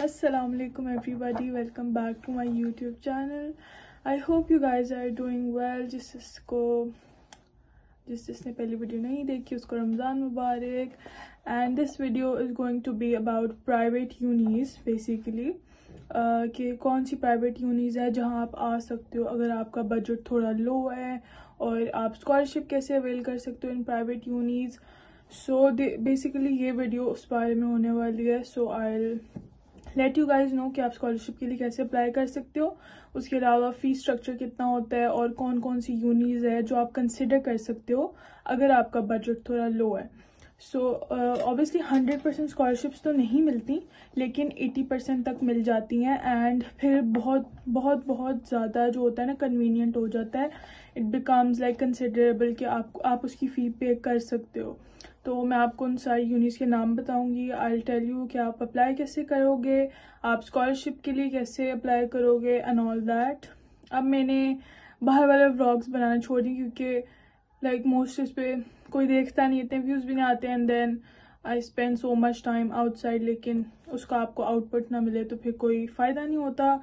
Assalamualaikum everybody, welcome back to my YouTube channel. I hope you guys are doing well. जिसने पहली video नहीं देखी उसको रमज़ान मुबारक. And this video is going to be about private unis basically. कि कौन सी private यूनीज़ है जहां आप आ सकते हो अगर आपका बजट थोड़ा लो है, और आप स्कॉलरशिप कैसे अवेल कर सकते हो in private unis. So basically ये वीडियो उस बारे में होने वाली है. So I let you guys know कि आप स्कॉलरशिप के लिए कैसे अप्लाई कर सकते हो. उसके अलावा फीस स्ट्रक्चर कितना होता है और कौन कौन सी यूनीज़ है जो आप कंसिडर कर सकते हो अगर आपका बजट थोड़ा लो है. सो ऑब्वियसली 100% स्कॉलरशिप्स तो नहीं मिलती, लेकिन 80% तक मिल जाती हैं. एंड फिर बहुत बहुत बहुत ज़्यादा जो होता है ना कन्वीनियंट हो जाता है. इट बिकम्स लाइक कंसिडरेबल कि आप उसकी फ़ी पे कर सकते हो. तो मैं आपको उन सारी यूनिट्स के नाम बताऊंगी. आई विल टेल यू कि आप अप्लाई कैसे करोगे, आप स्कॉलरशिप के लिए कैसे अप्लाई करोगे एंड ऑल दैट. अब मैंने बाहर वाले व्लॉग्स बनाना छोड़ दी क्योंकि लाइक मोस्ट इस पे कोई देखता नहीं, इतने व्यूज़ भी नहीं आते. And then I spend so much time outside, लेकिन उसका आपको आउटपुट ना मिले तो फिर कोई फ़ायदा नहीं होता.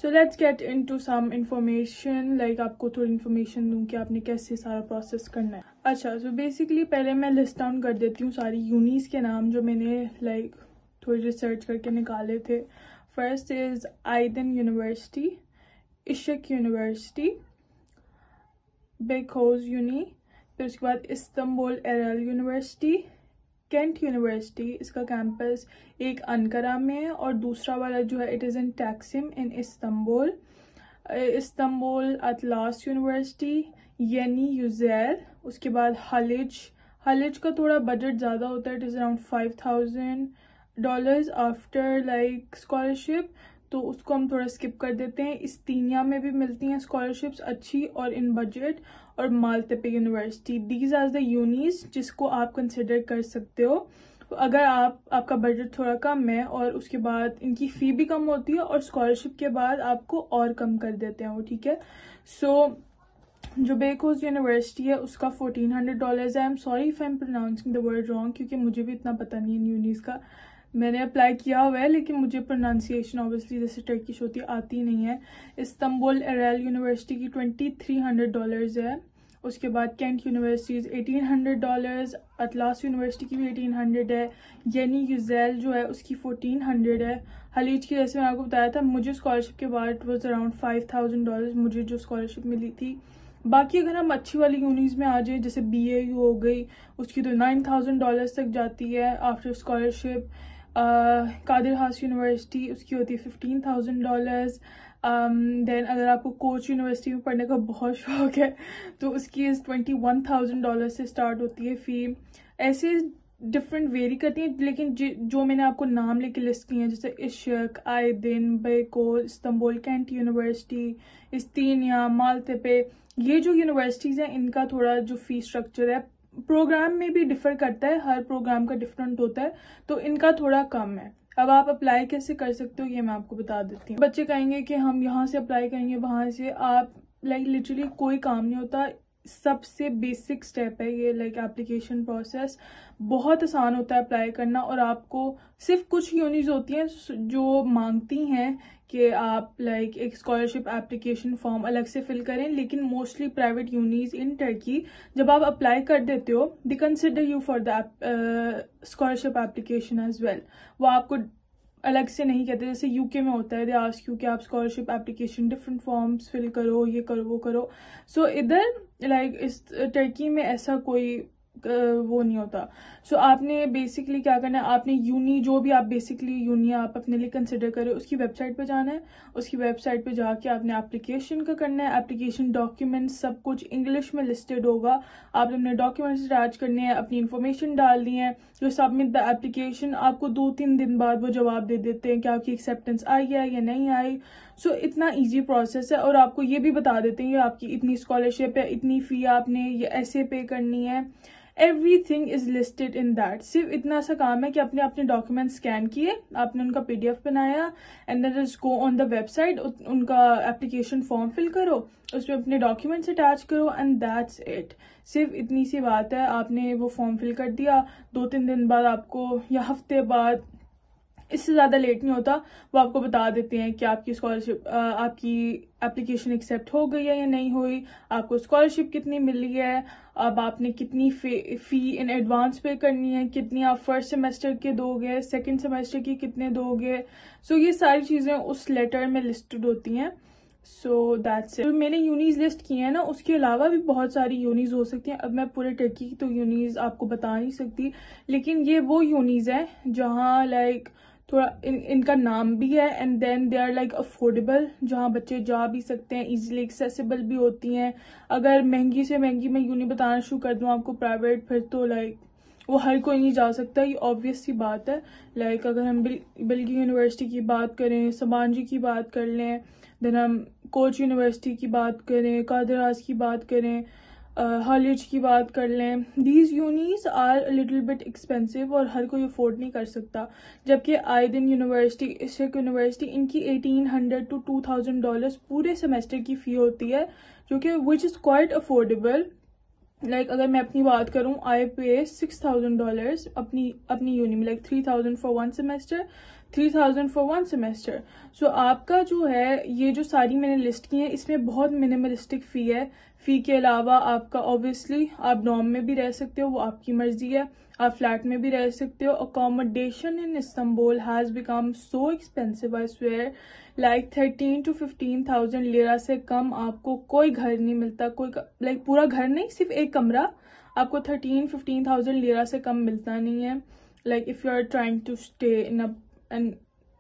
So let's get into some information. Like आपको थोड़ी इन्फॉर्मेशन दूँ कि आपने कैसे सारा प्रोसेस करना है. अच्छा, सो बेसिकली पहले मैं लिस्ट डाउन कर देती हूँ सारी यूनीज़ के नाम जो मैंने लाइक थोड़ी रिसर्च करके निकाले थे. First is Aydin university, Isik university, Beykoz uni. फिर उसके बाद Istanbul Arel university, Kent university. इसका कैंपस एक अनकरा में है और दूसरा वाला जो है it is in Taksim in Istanbul. Istanbul Atlas university, Yeni Yuzyil. उसके बाद हलिज का थोड़ा बजट ज़्यादा होता है. It is around $5,000 after like scholarship, तो उसको हम थोड़ा स्किप कर देते हैं. इस्तीनिया में भी मिलती हैं स्कॉलरशिप्स अच्छी और इन बजट. और मालटेपे यूनिवर्सिटी. दीज आर द यूनीज़ जिसको आप कंसिडर कर सकते हो अगर आपका बजट थोड़ा कम है, और उसके बाद इनकी फ़ी भी कम होती है और स्कॉलरशिप के बाद आपको और कम कर देते हैं वो. ठीक है. सो जो बेकोज यूनिवर्सिटी है उसका $1,400 है. I am sorry if I am pronouncing the word wrong, क्योंकि मुझे भी इतना पता नहीं है यूनीज़ का. मैंने अप्लाई किया हुआ है लेकिन मुझे प्रोनाउंसिएशन ऑब्वियसली जैसे टर्किश होती आती नहीं है. इस्तांबुल एरल यूनिवर्सिटी की $2,300 है. उसके बाद केंट यूनिवर्सिटीज़ $1,800. अतलास यूनिवर्सिटी की भी 1,800 है. येनी यूज़ेल जो है उसकी 1,400 है. हलीज की जैसे मैंने आपको बताया था, मुझे स्कॉलरशिप के बाद इट वॉज अराउंड $5,000 मुझे जो स्कॉलरशिप मिली थी. बाकी अगर हम अच्छी वाली यूनीज़ में आ जाए जैसे BAU हो गई, उसकी तो $9,000 तक जाती है आफ्टर स्कॉलरशिप. कादिर हास यूनिवर्सिटी उसकी होती है $15,000. देन अगर आपको कोच यूनिवर्सिटी में पढ़ने का बहुत शौक है तो उसकी $21,000 से स्टार्ट होती है फ़ी. ऐसे डिफरेंट वेरी करती हैं, लेकिन जो मैंने आपको नाम लेके लिस्ट किए हैं जैसे इशक, आइदिन, बेकोज, इस्तांबुल, केंट यूनिवर्सिटी, इस्तीनिया, मालटेपे, ये जो यूनिवर्सिटीज़ हैं इनका थोड़ा जो फ़ी स्ट्रक्चर है प्रोग्राम में भी डिफर करता है. हर प्रोग्राम का डिफरेंट होता है, तो इनका थोड़ा कम है. अब आप अप्लाई कैसे कर सकते हो ये मैं आपको बता देती हूँ. बच्चे कहेंगे कि हम यहाँ से अप्लाई करेंगे वहाँ से. आप लाइक लिटरली कोई काम नहीं होता. सबसे बेसिक स्टेप है ये. लाइक एप्लीकेशन प्रोसेस बहुत आसान होता है अप्लाई करना, और आपको सिर्फ कुछ यूनिज़ होती हैं जो मांगती हैं कि आप लाइक एक स्कॉलरशिप एप्लीकेशन फॉर्म अलग से फिल करें. लेकिन mostly private unis in Turkey जब आप अप्लाई कर देते हो they consider you for the scholarship application as well. वो आपको अलग से नहीं कहते जैसे UK में होता है. दे आस्क यू कि आप scholarship application different forms fill करो, ये करो वो करो. सो इधर लाइक इस टर्की में ऐसा कोई वो नहीं होता. सो आपने बेसिकली क्या करना है, आपने यूनी जो भी आप बेसिकली यूनी आप अपने लिए कंसिडर करें उसकी वेबसाइट पे जाना है. उसकी वेबसाइट पे जाके आपने एप्लीकेशन का करना है. एप्लीकेशन डॉक्यूमेंट्स सब कुछ इंग्लिश में लिस्टेड होगा. आपने अपने डॉक्यूमेंट्स अटैच करने हैं, अपनी इन्फॉर्मेशन डालनी है. जो सबमिट द एप्लीकेशन आपको 2-3 दिन बाद वो जवाब दे देते हैं कि आपकी एक्सेप्टेंस आई है या नहीं आई. सो इतना ईजी प्रोसेस है. और आपको ये भी बता देते हैं कि आपकी इतनी स्कॉलरशिप है, इतनी फ़ी आपने ये ऐसे पे करनी है. Everything is listed in that. सिर्फ इतना सा काम है कि आपने अपने डॉक्यूमेंट स्कैन किए, आपने उनका PDF बनाया, and then just go on the website, उनका एप्लीकेशन फॉर्म फिल करो, उसमें अपने डॉक्यूमेंट्स अटैच करो, एंड दैट्स इट. सिर्फ इतनी सी बात है. आपने वो फॉर्म फिल कर दिया, 2-3 दिन बाद आपको या हफ्ते बाद इससे ज़्यादा लेट नहीं होता, वो आपको बता देते हैं कि आपकी स्कॉलरशिप, आपकी एप्लीकेशन एक्सेप्ट हो गई है या नहीं हुई, आपको स्कॉलरशिप कितनी मिली है, अब आपने कितनी फ़ी इन एडवांस पे करनी है, कितनी आप फर्स्ट सेमेस्टर के दोगे, सेकंड सेमेस्टर की कितने दोगे। सो ये सारी चीज़ें उस लेटर में लिस्टेड होती हैं। So that's it. मैंने यूनीज लिस्ट की है ना, उसके अलावा भी बहुत सारी यूनीज हो सकती हैं। अब मैं पूरे टर्की की तो यूनीज आपको बता नहीं सकती, लेकिन ये वो यूनीज हैं जहाँ लाइक थोड़ा इनका नाम भी है and then they are like affordable, जहाँ बच्चे जा भी सकते हैं, इजीली एक्सेसिबल भी होती हैं। अगर महंगी से महंगी मैं यूनी बताना शुरू कर दूँ आपको प्राइवेट, फिर तो लाइक वो हर कोई नहीं जा सकता, ये ऑब्वियस सी बात है। लाइक अगर हम बिल्गी यूनिवर्सिटी की बात करें, सबांजी की बात कर लें, देन हम कोच यूनिवर्सिटी की बात करें, कादरास की बात करें, हॉलेज की बात कर लें, these unis are little bit expensive और हर कोई अफोर्ड नहीं कर सकता। जबकि आइडिन यूनिवर्सिटी, इशक यूनिवर्सिटी, इनकी $1800 to $2000 पूरे सेमेस्टर की फ़ी होती है, जो कि which is quite affordable. Like अगर मैं अपनी बात करूं, आई पे $6000 अपनी यूनी में, like 3000 for one semester, 3000 for one semester. So आपका जो है, ये जो सारी मैंने लिस्ट की है, इसमें बहुत मिनिमलिस्टिक फ़ी है। फ़ी के अलावा आपका ऑब्वियसली आप डॉर्म में भी रह सकते हो, वो आपकी मर्जी है, आप फ्लैट में भी रह सकते हो। Accommodation in Istanbul has become so expensive, I swear, like 13 to 15,000 lira से कम आपको कोई घर नहीं मिलता। कोई लाइक पूरा घर नहीं, सिर्फ एक कमरा आपको 13-15,000 लिरा से कम मिलता नहीं है। Like if you are trying to stay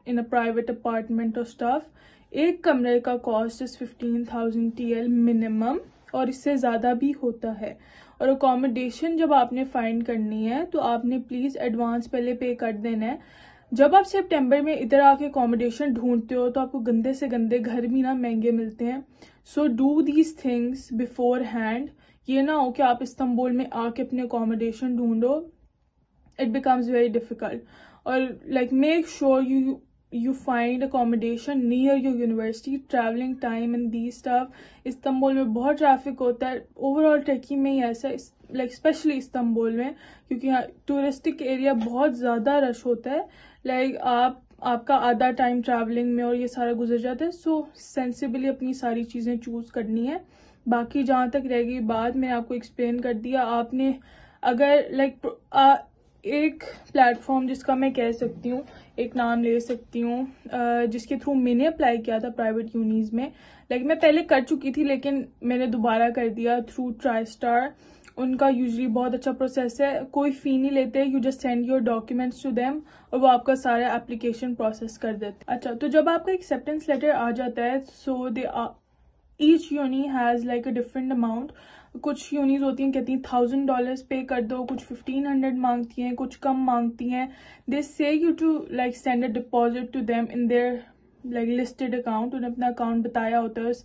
in a private apartment और स्टफ, एक कमरे का कॉस्ट इज 15,000 TL मिनिमम, और इससे ज़्यादा भी होता है। और अकोमोडेशन जब आपने फाइंड करनी है तो आपने प्लीज़ एडवांस पहले पे कर देना है। जब आप सितंबर में इधर आके अकोमोडेशन ढूंढते हो तो आपको गंदे से गंदे घर भी ना महंगे मिलते हैं। So do these things before hand. ये ना हो कि आप इस्तांबुल में आके अपने अकोमोडेशन ढूंढो, इट बिकम्स वेरी डिफिकल्ट। और like make sure you find accommodation near your university, traveling time and these stuff। Istanbul में बहुत ट्रैफिक होता है, ओवरऑल टर्की में ही ऐसा, लाइक स्पेशली इस्तांबुल में, क्योंकि यहाँ टूरिस्टिक एरिया बहुत ज़्यादा रश होता है। लाइक आपका आधा टाइम ट्रैवलिंग में और ये सारा गुजर जाता है। सो सेंसिबली अपनी सारी चीज़ें चूज़ करनी है। बाकी जहाँ तक रह गई बात, मैंने आपको एक्सप्लेन कर दिया। आपने अगर लाइक एक प्लेटफॉर्म जिसका मैं कह सकती हूँ, एक नाम ले सकती हूँ, जिसके थ्रू मैंने अप्लाई किया था प्राइवेट यूनीज में, लाइक मैं पहले कर चुकी थी लेकिन मैंने दोबारा कर दिया, थ्रू ट्राईस्टार। उनका यूजली बहुत अच्छा प्रोसेस है, कोई फ़ी नहीं लेते, you just send your documents to them और वो आपका सारा एप्लीकेशन प्रोसेस कर देते। अच्छा, तो जब आपका एक्सेप्टेंस लेटर आ जाता है, so they each uni has like a different amount. कुछ यूनीज होती हैं कहती हैं $1000 पे कर दो, कुछ 1500 मांगती हैं, कुछ कम मांगती हैं। They say you to like send a deposit to them in their like listed account. उन्हें अपना अकाउंट बताया होता है उस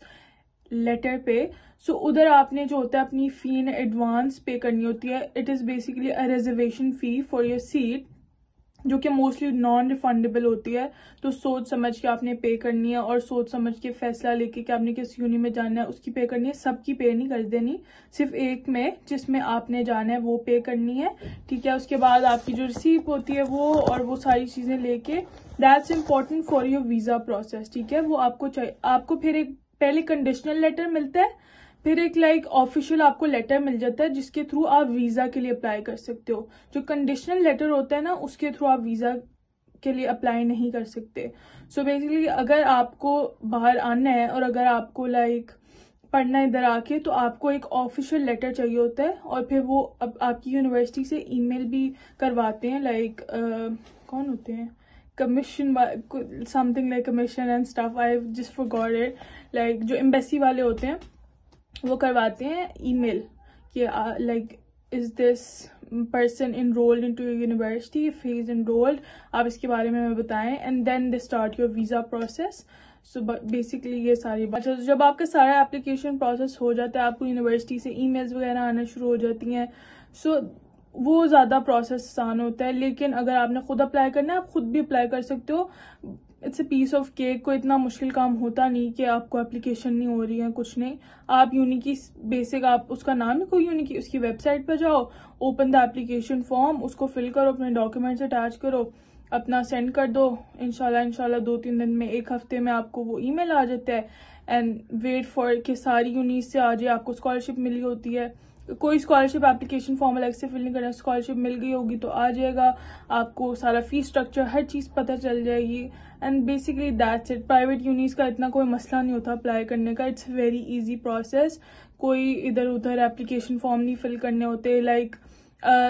लेटर पे। सो उधर आपने जो होता है अपनी फ़ी इन एडवांस पे करनी होती है। It is basically a reservation fee for your seat, जो कि मोस्टली नॉन रिफंडेबल होती है। तो सोच समझ के आपने पे करनी है और सोच समझ के फैसला लेके कि आपने किस यूनी में जाना है उसकी पे करनी है। सबकी पे नहीं कर देनी, सिर्फ एक में जिसमें आपने जाना है वो पे करनी है, ठीक है। उसके बाद आपकी जो रिसीप होती है वो, और वो सारी चीज़ें लेके, that's important for your visa process, ठीक है। वो आपको चाहिए। आपको फिर एक पहले कंडीशनल लेटर मिलता है, फिर एक लाइक ऑफिशियल आपको लेटर मिल जाता है जिसके थ्रू आप वीज़ा के लिए अप्लाई कर सकते हो। जो कंडीशनल लेटर होता है ना, उसके थ्रू आप वीज़ा के लिए अप्लाई नहीं कर सकते। सो बेसिकली अगर आपको बाहर आना है और अगर आपको लाइक पढ़ना इधर आके, तो आपको एक ऑफिशियल लेटर चाहिए होता है, और फिर वो अब आपकी यूनिवर्सिटी से ईमेल भी करवाते हैं। लाइक कौन होते हैं, commission, something like commission and stuff, I just forgot it. Like जो एम्बेसी वाले होते हैं वो करवाते हैं ईमेल कि like is this person enrolled into your university, if he is enrolled, आप इसके बारे में बताएं, and then they start your visa process. So basically ये सारी बात। अच्छा, जब आपका सारा एप्लीकेशन प्रोसेस हो जाता है, आपको यूनिवर्सिटी से ईमेल्स वगैरह आना शुरू हो जाती हैं। सो वो ज़्यादा प्रोसेस आसान होता है। लेकिन अगर आपने खुद अप्लाई करना है, आप खुद भी अप्लाई कर सकते हो। It's a piece of cake, कोई इतना मुश्किल काम होता नहीं कि आपको एप्लीकेशन नहीं हो रही है, कुछ नहीं। आप यूनी की बेसिक, आप उसका नाम है कोई यूनी की, उसकी वेबसाइट पर जाओ, ओपन द एप्लीकेशन फॉर्म, उसको फिल करो, अपने डॉक्यूमेंट्स अटैच करो, अपना सेंड कर दो। इंशाल्लाह 2-3 दिन में, 1 हफ्ते में आपको वो ईमेल आ जाता है। एंड वेट फॉर कि सारी यूनिट से आ जाए। आपको स्कॉलरशिप मिली होती है, कोई स्कॉलरशिप एप्लीकेशन फॉर्म अलग से फिल नहीं करना, स्कॉलरशिप मिल गई होगी तो आ जाएगा। आपको सारा फीस स्ट्रक्चर हर चीज़ पता चल जाएगी। And basically that's it. Private unis का इतना कोई मसला नहीं होता अप्लाई करने का, इट्स वेरी इजी प्रोसेस। कोई इधर उधर एप्लीकेशन फॉर्म नहीं फिल करने होते। लाइक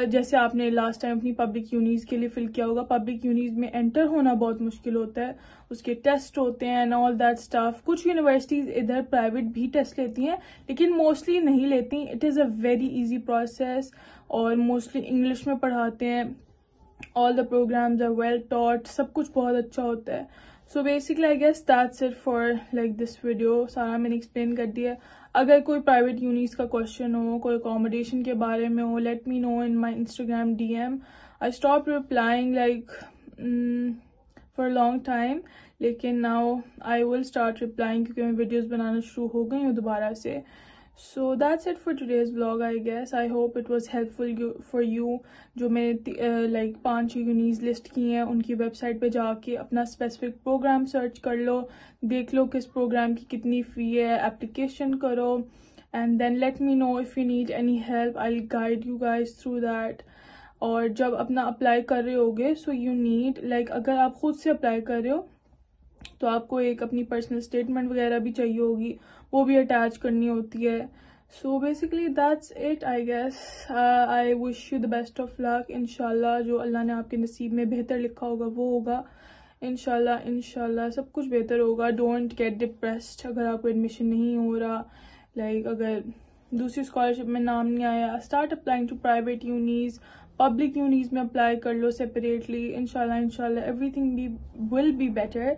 जैसे आपने लास्ट टाइम अपनी पब्लिक यूनिस के लिए फिल किया होगा, पब्लिक यूनिस में एंटर होना बहुत मुश्किल होता है, उसके टेस्ट होते हैं एंड ऑल दैट स्टफ। कुछ यूनिवर्सिटीज इधर प्राइवेट भी टेस्ट लेती हैं लेकिन मोस्टली नहीं लेती। It is a very easy process और मोस्टली इंग्लिश में पढ़ाते हैं। All the programs are well taught, सब कुछ बहुत अच्छा होता है। So basically I guess that's it for like this video. सारा मैंने एक्सप्लेन कर दिया। अगर कोई प्राइवेट यूनिस का क्वेश्चन हो, कोई अकोमोडेशन के बारे में हो, let me know in my Instagram DM। I stop replying like for long time, लेकिन now I will start replying क्योंकि मैं वीडियोस बनाना शुरू हो गई हूँ दोबारा से। So that's it for today's vlog, I guess. I hope it was helpful for you. जो मैंने like 5 यूनिस लिस्ट की हैं, उनकी वेबसाइट पे जाके अपना स्पेसिफिक प्रोग्राम सर्च कर लो, देख लो किस प्रोग्राम की कितनी फ़ी है, एप्लीकेशन करो and then let me know if you need any help. I will guide you guys through that. और जब अपना अप्लाई कर रहे होगे सो यू नीड लाइक, अगर आप खुद से अप्लाई कर रहे हो तो आपको एक अपनी पर्सनल स्टेटमेंट वगैरह भी चाहिए होगी, वो भी अटैच करनी होती है। So basically that's it I guess. I wish you the best of luck. इंशाल्लाह जो अल्लाह ने आपके नसीब में बेहतर लिखा होगा वो होगा। इंशाल्लाह सब कुछ बेहतर होगा। डोंट गेट डिप्रेस्ड अगर आपको एडमिशन नहीं हो रहा। लाइक अगर दूसरी स्कॉलरशिप में नाम नहीं आया, start applying to private unis, public unis में अप्लाई कर लो सेपरेटली। इंशाल्लाह everything will be better.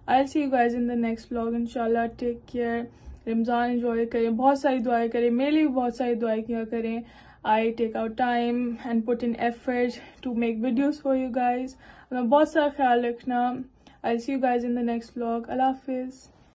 I'll see you guys in the next vlog. इंशाल्लाह टेक केयर। रमज़ान एंजॉय करें, बहुत सारी दुआएं करें, मेरे लिए भी बहुत सारी दुआएं किया करें। I take out time and put in effort to make videos for you guys. अपना बहुत सारा ख्याल रखना। I'll see you guys in the next vlog. अल्लाह हाफिज़।